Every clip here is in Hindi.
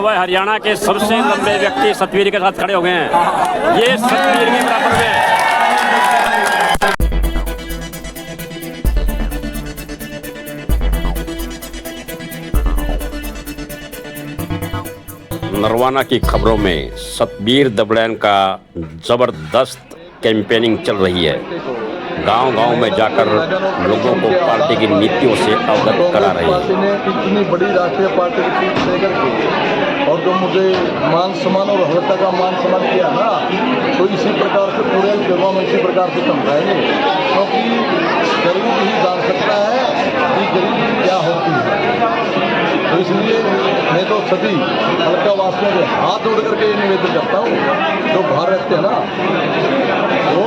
वह हरियाणा के सबसे लंबे व्यक्ति सतवीर के साथ खड़े हो गए हैं। ये सतवीर के बराबर में नरवाना की खबरों में सतवीर दबड़ैन का जबरदस्त कैंपेनिंग चल रही है। गांव-गांव में जाकर लोगों को पार्टी की नीतियों से अवगत करा रहे हैं। इतनी बड़ी राष्ट्रीय पार्टी की सीट लेकर के और जो मुझे मान सम्मान और हल्का का मान सम्मान किया ना, तो इसी प्रकार से पूरे जगहों में इसी प्रकार से समझाएंगे, क्योंकि गरीब ही जान सकता है कि गरीबी क्या होती है। तो इसलिए मैं तो सभी हल्का वासियों के हाथ जोड़ करके ये निवेदन करता हूँ, जो बाहर रहते हैं ना वो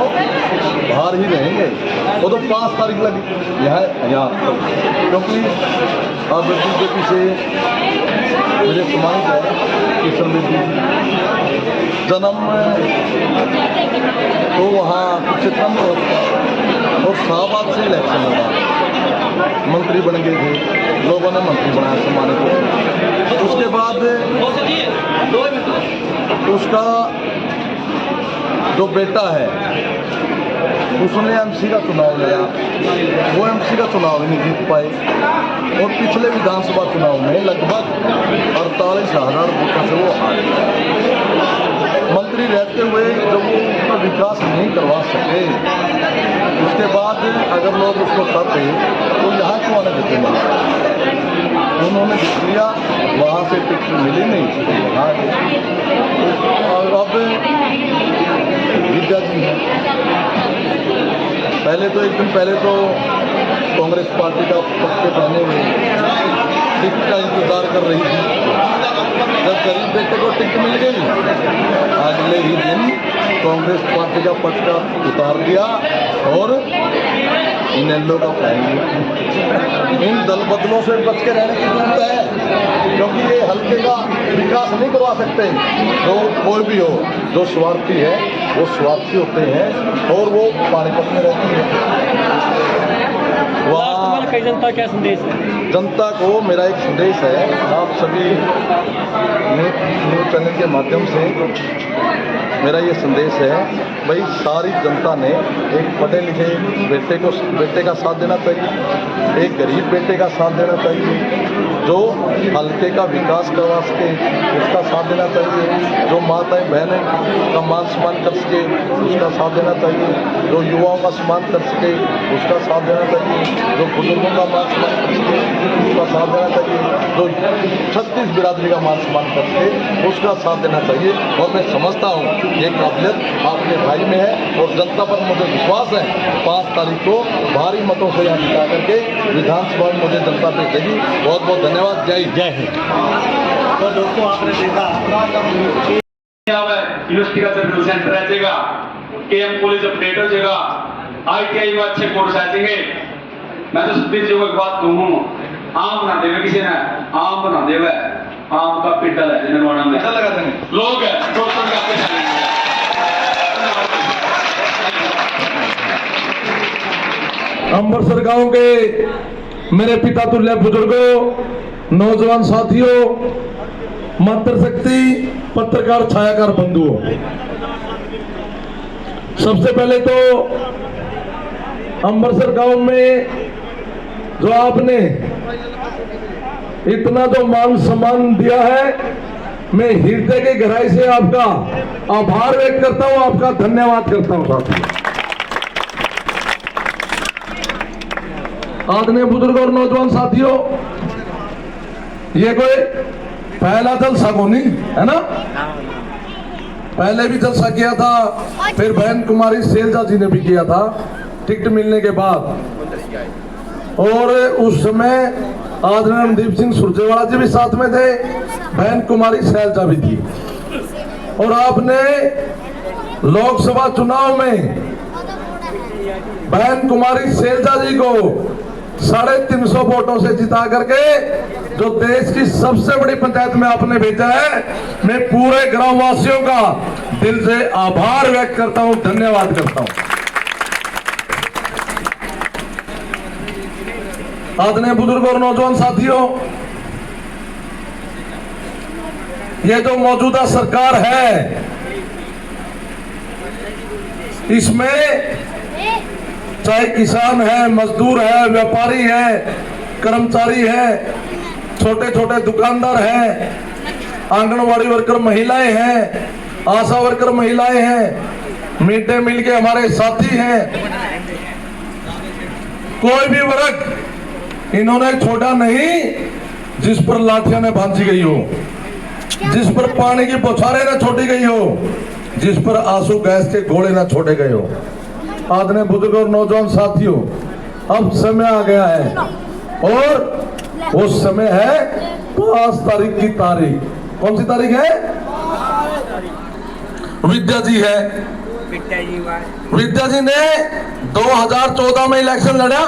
बाहर ही रहेंगे। वो तो 5 तारीख लगी यहाँ क्योंकि अब बीजेपी से मुझे सम्मानित है किशन रेड्डी जन्म तो वहाँ कुछ कम और शाहबाद से इलेक्शन हुआ, मंत्री बन गए थे, लोगों ने मंत्री बनाया सम्मानित। उसके बाद उसका जो बेटा है उसने एमसी का चुनाव लिया, वो एमसी का चुनाव नहीं जीत पाए और पिछले विधानसभा चुनाव में लगभग 48,000 वोटों से वो हार गए। मंत्री रहते हुए जब वो उसका विकास नहीं करवा सके, उसके बाद अगर लोग उसको करते तो यहाँ क्यों आने देते नहीं? उन्होंने जित लिया, वहाँ से टिकट मिली नहीं, और अब विद्या जी हैं। पहले तो एक दिन पहले तो कांग्रेस पार्टी का पक्के पहने हुए टिकट का इंतजार कर रही थी। जब गरीब बेटे को टिकट मिल गई, अगले ही दिन कांग्रेस पार्टी का पक्का उतार दिया और इनेलो का पहन लिया। इन दल बदलों से बच के रहने की जरूरत है, क्योंकि ये हल्के का विकास नहीं करवा सकते। जो कोई भी हो, जो स्वार्थी है वो स्वार्थी होते हैं और वो पानीपत में रहती है। वहाँ कई जनता क्या संदेश है? जनता को मेरा एक संदेश है, आप सभी न्यूज़ चैनल के माध्यम से मेरा ये संदेश है, भाई सारी जनता ने एक पढ़े लिखे बेटे का साथ देना चाहिए, एक गरीब बेटे का साथ देना चाहिए, जो हल्के का विकास करवा सके उसका साथ देना चाहिए, जो माताएं बहनें का मान सम्मान कर सके उसका साथ देना चाहिए, जो युवाओं का सम्मान कर सके उसका साथ देना चाहिए, जो बुजुर्गों का मान सम्मान कर सके उसका साथ देना चाहिए, जो 36 बिरादरी का मान सम्मान कर सके उसका साथ देना चाहिए। और मैं समझता हूँ ये काबिलियत आपके भाई में है और जनता पर मुझे विश्वास है 5 तारीख को भारी मतों से यहाँ जिता करके विधानसभा में मुझे जनता भेजेगी। बहुत बहुत धन्यवाद। जय हिंद। तो दोस्तों आपने देखा यूनिवर्सिटी का सर्विस सेंटर रहेगा, केएम कॉलेज अपडेट हो जाएगा, आईटीआई में अच्छे कोर्स आ जाएंगे। मैं तो सभी जी को एक बात कहूँ, आम बना देवे किसी ने, आम बना देवे, आम का पिटल है निर्माण में लगा देंगे लोग है टोटल का पैसा। अमृतसर गांव के मेरे पिता तुल्य बुजुर्गों, नौजवान साथियों, मातृशक्ति पत्रकार छायाकार बंधुओं, सबसे पहले तो अमृतसर गांव में जो आपने इतना जो मान सम्मान दिया है, मैं हृदय की गहराई से आपका आभार व्यक्त करता हूं, आपका धन्यवाद करता हूं साथियों। आदरणीय बुजुर्ग और नौजवान साथियों, ये कोई पहला जलसा को नहीं है ना, पहले भी जलसा किया था, फिर बहन कुमारी शैलजा जी ने भी किया था टिकट मिलने के बाद, और उस समय आदरणीय रणदीप सिंह सुरजेवाला जी भी साथ में थे, बहन कुमारी शैलजा भी थी। और आपने लोकसभा चुनाव में बहन कुमारी शैलजा जी को 350 वोटों से जिता करके जो देश की सबसे बड़ी पंचायत में आपने भेजा है, मैं पूरे ग्राम वासियों का दिल से आभार व्यक्त करता हूं, धन्यवाद करता हूं। आदरणीय बुजुर्ग और नौजवान साथियों, ये जो मौजूदा सरकार है इसमें चाहे किसान है, मजदूर है, व्यापारी है, कर्मचारी है, छोटे छोटे दुकानदार हैं, आंगनवाड़ी वर्कर महिलाएं हैं, आशा वर्कर महिलाएं हैं, मिड डे मील के हमारे साथी हैं, कोई भी वर्ग इन्होंने छोड़ा नहीं जिस पर लाठियां ने बांधी गई हो, जिस पर पानी की बौछारें न छोड़ी गई हो, जिस पर आंसू गैस के गोले न छोड़े गए हो। आदरणीय बुजुर्ग और नौजवान साथियों, अब समय आ गया है और वो समय है 5 तारीख की तारीख। कौन सी तारीख है? विद्या जी है। विद्या जी ने 2014 में इलेक्शन लड़ा,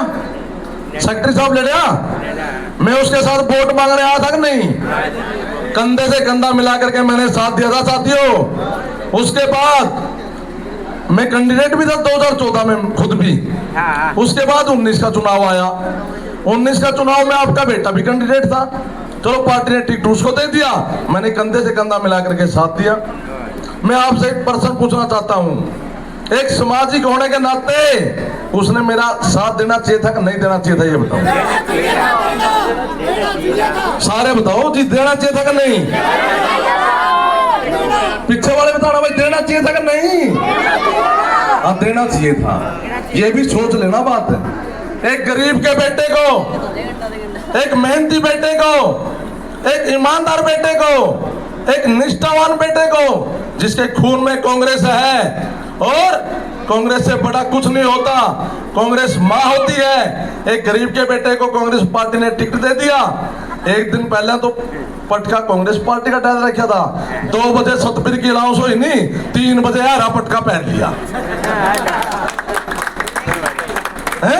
सेक्रेटरी साहब लड़ा, मैं उसके साथ वोट मांगने आया था कि नहीं? कंधे से कंधा मिला करके मैंने साथ दिया था साथियों। उसके बाद मैं कैंडिडेट भी था 2014 में खुद भी। उसके बाद 19 का चुनाव आया। 19 का चुनाव में आपका बेटा भी कैंडिडेट था, चलो पार्टी ने टिकट उसको दे दिया, मैंने कंधे से कंधा मिला करके साथ दिया। मैं आपसे एक प्रश्न पूछना चाहता हूं, एक सामाजिक होने के नाते उसने मेरा साथ देना चाहिए था कि नहीं देना चाहिए था? ये बताओ, सारे बताओ जी, देना चाहिए था कि नहीं? पीछे वाले बताना भाई, देना चाहिए था कि नहीं? हाँ, देना चाहिए था। ये भी सोच लेना बात है। एक गरीब के बेटे को, एक मेहनती बेटे को, एक ईमानदार बेटे को, एक निष्ठावान बेटे को, जिसके खून में कांग्रेस है, और कांग्रेस से बड़ा कुछ नहीं होता, कांग्रेस मां होती है। एक गरीब के बेटे को कांग्रेस पार्टी ने टिकट दे दिया। एक दिन पहले तो पटका कांग्रेस पार्टी का डाल रखा था, 2 बजे सतबीर की अलाउंस हुई नहीं, 3 बजे हरा पटका पहन लिया है?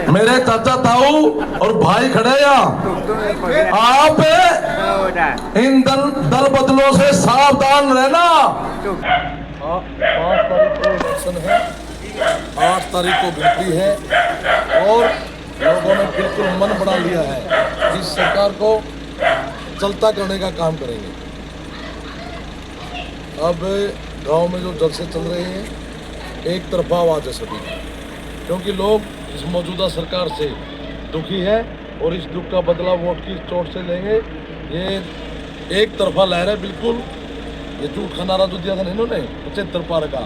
मेरे चाचा ताऊ और भाई खड़े हैं, आप इन दल बदलों से सावधान रहना। 5 तारीख को इलेक्शन है, 8 तारीख को गिनती है, और लोगों ने बिल्कुल मन बना लिया है इस सरकार को चलता करने का काम करेंगे। अब गांव में जो जलसे चल रहे हैं, एक तरफा आवाज है सभी, क्योंकि लोग इस मौजूदा सरकार से दुखी है और इस दुख का बदला वोट की चोट से लेंगे। ये एक तरफा लहर है बिल्कुल। ये झूठ का नारा जो दिया था इन्होंने 75 पार का,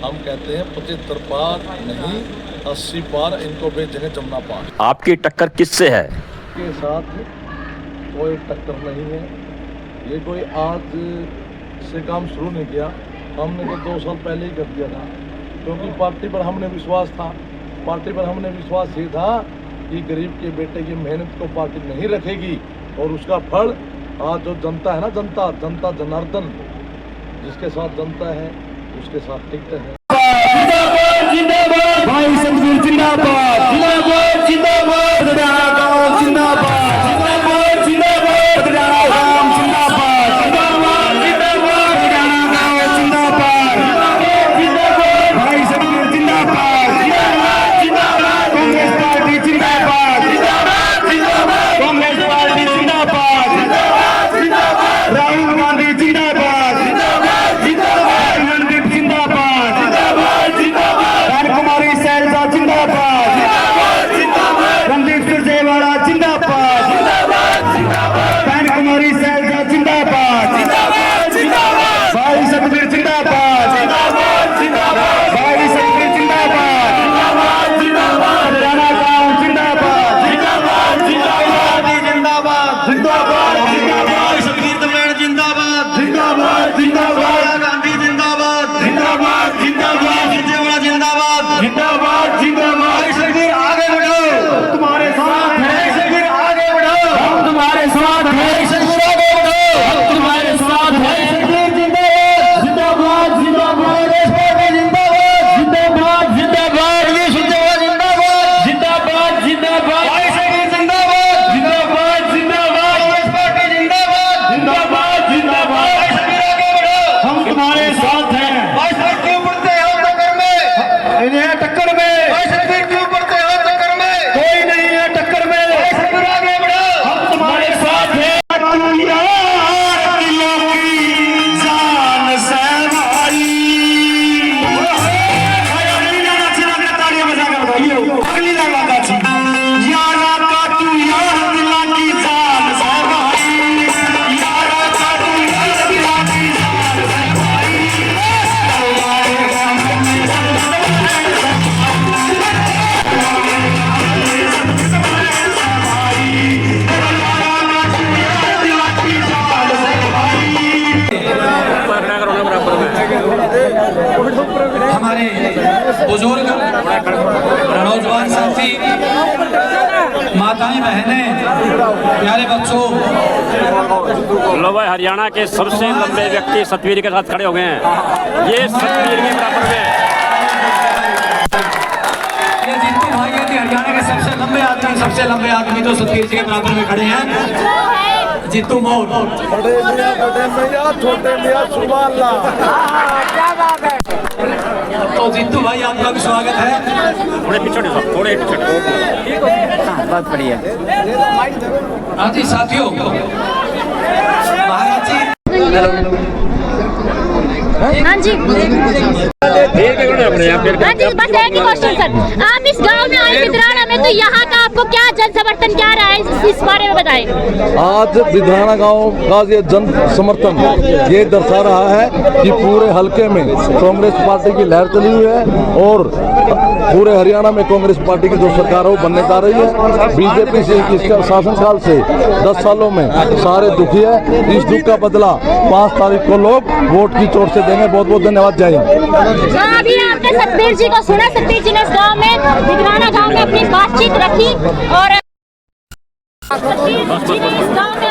हम कहते हैं 75 पार नहीं, 80 पार इनको बेचेंगे जमुना पार। आपकी टक्कर किससे है? के साथ कोई टक्कर नहीं है। ये कोई आज से काम शुरू नहीं किया, हमने तो 2 साल पहले ही कर दिया था, क्योंकि पार्टी पर हमने विश्वास था। पार्टी पर हमने विश्वास ये था कि गरीब के बेटे की मेहनत को पार्टी नहीं रखेगी, और उसका फल आज जो जनता है ना, जनता जनार्दन, जिसके साथ जनता है उसके साथ टिकते हैं। जिंदाबाद भाई सतबीर, जिंदाबाद जिंदाबाद जिंदाबाद जिंदाबाद जिंदाबाद जिंदाबाद राम जिंदाबाद जिंदाबाद जिंदाबाद जिंदाबाद जिंदाबाद भाई सतबीर, जिंदाबाद जिंदाबाद जिंदाबाद कांग्रेस पार्टी जिंदाबाद जिंदाबाद जिंदाबाद कांग्रेस पार्टी जिंदाबाद जिंदाबाद जिंदाबाद राहुल गांधी जिंदाबाद जिंदाबाद जिंदाबाद रणदीप जिंदाबाद जिंदाबाद जिंदाबाद राजकुमारी शैलजा जिंदाबाद जिंदाबाद जिंदाबाद रणदीप बहनें, प्यारे बच्चों, लो भाई, हरियाणा के सबसे लंबे व्यक्ति सतवीर के साथ खड़े हो गए हैं। ये सतवीर के बराबर में ये जीतू भाई है कि हरियाणा के सबसे लंबे आदमी तो सतवीर जी के बराबर में खड़े हैं, जीतू मौर्य। छोटे मियां सुभान अल्लाह। तो जीतू भाई आपका भी स्वागत है। थोड़े पिछड़े साहब, थोड़े पिछड़े। बहुत बढ़िया। हाँ जी साथियों, महाराज जी, हाँ जी, हाँ जी, बस एक ही क्वेश्चन सर, आप इस गांव में आए बिदराना में, तो यहाँ का आपको क्या जन समर्थन क्या रहा है, इस बारे में बताएं। आज बिधाना गांव का ये जन समर्थन ये दर्शा रहा है कि पूरे हलके में कांग्रेस पार्टी की लहर चली हुई है और पूरे हरियाणा में कांग्रेस पार्टी की जो सरकार है वो बनने जा रही है। बीजेपी से इसका शासनकाल से 10 सालों में सारे दुखी है। इस दुख का बदला 5 तारीख को लोग वोट की चोट से देंगे। बहुत बहुत धन्यवाद। जय हिंद। अभी आपने सतबीर जी को सुना, सतबीर जी ने इस गाँव में, बिदराना गाँव में अपनी बातचीत रखी और सतबीर जी ने इस गाँव में